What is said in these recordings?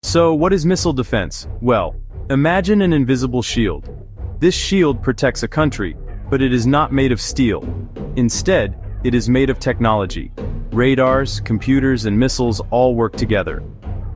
So, what is missile defense? Well, imagine an invisible shield. This shield protects a country, but it is not made of steel. Instead, it is made of technology. Radars, computers, and missiles all work together.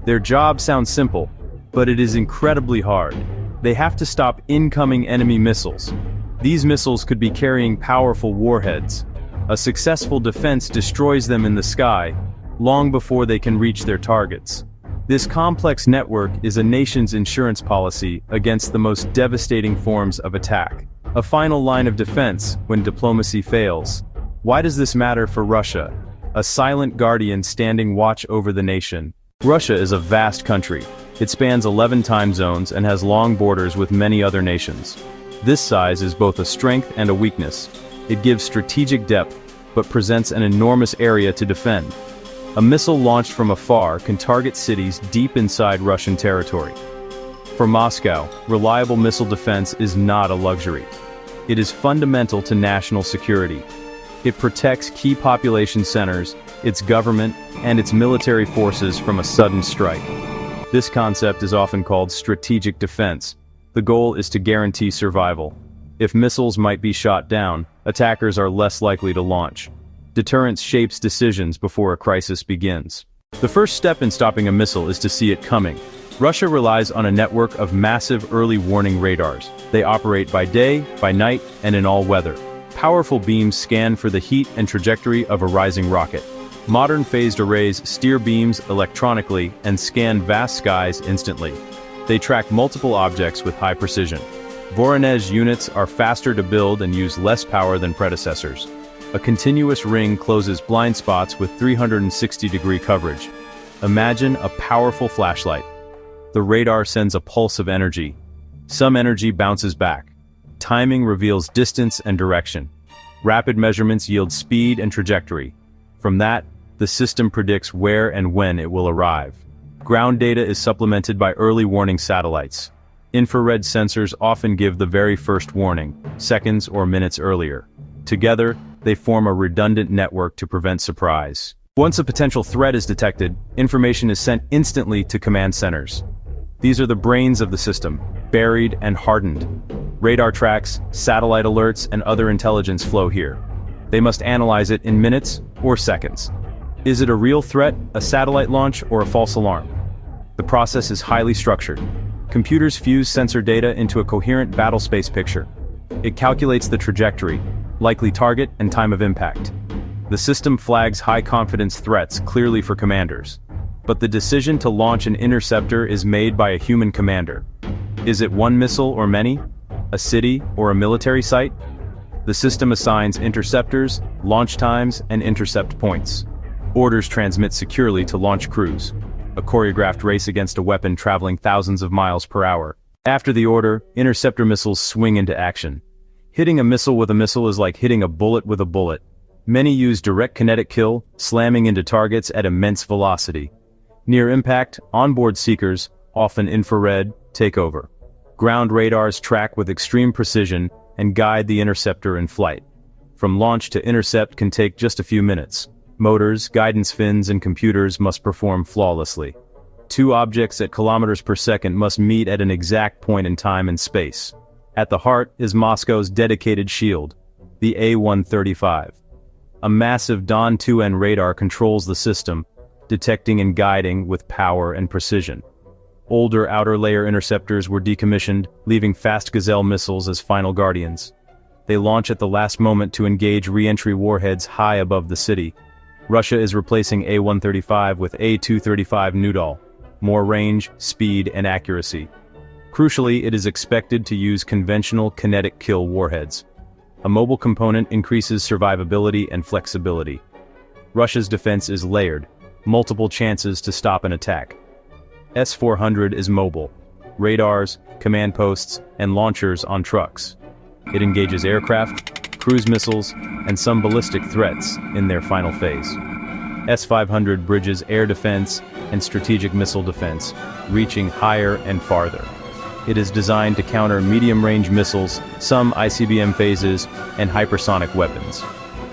Their job sounds simple, but it is incredibly hard. They have to stop incoming enemy missiles. These missiles could be carrying powerful warheads. A successful defense destroys them in the sky, long before they can reach their targets. This complex network is a nation's insurance policy against the most devastating forms of attack. A final line of defense when diplomacy fails. Why does this matter for Russia? A silent guardian standing watch over the nation. Russia is a vast country. It spans 11 time zones and has long borders with many other nations. This size is both a strength and a weakness. It gives strategic depth, but presents an enormous area to defend. A missile launched from afar can target cities deep inside Russian territory. For Moscow, reliable missile defense is not a luxury. It is fundamental to national security. It protects key population centers, its government, and its military forces from a sudden strike. This concept is often called strategic defense. The goal is to guarantee survival. If missiles might be shot down, attackers are less likely to launch. Deterrence shapes decisions before a crisis begins. The first step in stopping a missile is to see it coming. Russia relies on a network of massive early warning radars. They operate by day, by night, and in all weather. Powerful beams scan for the heat and trajectory of a rising rocket. Modern phased arrays steer beams electronically and scan vast skies instantly. They track multiple objects with high precision. Voronezh units are faster to build and use less power than predecessors. A continuous ring closes blind spots with 360-degree coverage. Imagine a powerful flashlight. The radar sends a pulse of energy. Some energy bounces back. Timing reveals distance and direction. Rapid measurements yield speed and trajectory. From that, the system predicts where and when it will arrive. Ground data is supplemented by early warning satellites. Infrared sensors often give the very first warning, seconds or minutes earlier. Together, they form a redundant network to prevent surprise. Once a potential threat is detected, information is sent instantly to command centers. These are the brains of the system, buried and hardened. Radar tracks, satellite alerts, and other intelligence flow here. They must analyze it in minutes or seconds. Is it a real threat, a satellite launch, or a false alarm? The process is highly structured. Computers fuse sensor data into a coherent battle space picture. It calculates the trajectory, likely target, and time of impact. The system flags high-confidence threats clearly for commanders. But the decision to launch an interceptor is made by a human commander. Is it one missile or many? A city or a military site? The system assigns interceptors, launch times, and intercept points. Orders transmit securely to launch crews. A choreographed race against a weapon traveling thousands of miles per hour. After the order, interceptor missiles swing into action. Hitting a missile with a missile is like hitting a bullet with a bullet. Many use direct kinetic kill, slamming into targets at immense velocity. Near impact, onboard seekers, often infrared, take over. Ground radars track with extreme precision and guide the interceptor in flight. From launch to intercept can take just a few minutes. Motors, guidance fins, and computers must perform flawlessly. Two objects at kilometers per second must meet at an exact point in time and space. At the heart is Moscow's dedicated shield, the A-135. A massive Don-2N radar controls the system, detecting and guiding with power and precision. Older outer layer interceptors were decommissioned, leaving fast Gazelle missiles as final guardians. They launch at the last moment to engage re-entry warheads high above the city. Russia is replacing A-135 with A-235 Nudol. More range, speed, and accuracy. Crucially, it is expected to use conventional kinetic kill warheads. A mobile component increases survivability and flexibility. Russia's defense is layered, multiple chances to stop an attack. S-400 is mobile. Radars, command posts, and launchers on trucks. It engages aircraft, cruise missiles, and some ballistic threats in their final phase. S-500 bridges air defense and strategic missile defense, reaching higher and farther. It is designed to counter medium-range missiles, some ICBM phases, and hypersonic weapons.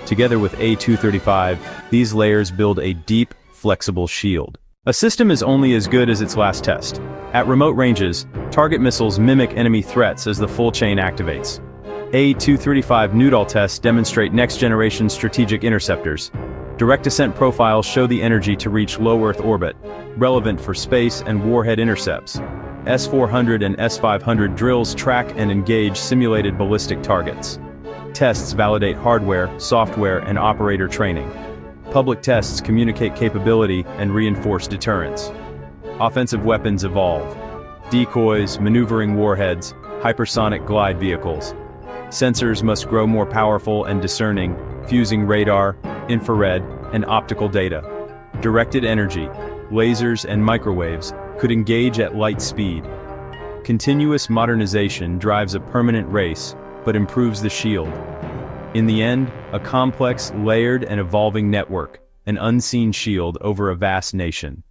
Together with A-235, these layers build a deep, flexible shield. A system is only as good as its last test. At remote ranges, target missiles mimic enemy threats as the full chain activates. A-235 Noodle tests demonstrate next-generation strategic interceptors. Direct descent profiles show the energy to reach low Earth orbit, relevant for space and warhead intercepts. S-400 and S-500 drills track and engage simulated ballistic targets. Tests validate hardware, software, and operator training. Public tests communicate capability and reinforce deterrence. Offensive weapons evolve. Decoys, maneuvering warheads, hypersonic glide vehicles. Sensors must grow more powerful and discerning, fusing radar, infrared, and optical data. Directed energy, lasers and microwaves, could engage at light speed. Continuous modernization drives a permanent race, but improves the shield. In the end, a complex, layered, and evolving network, an unseen shield over a vast nation.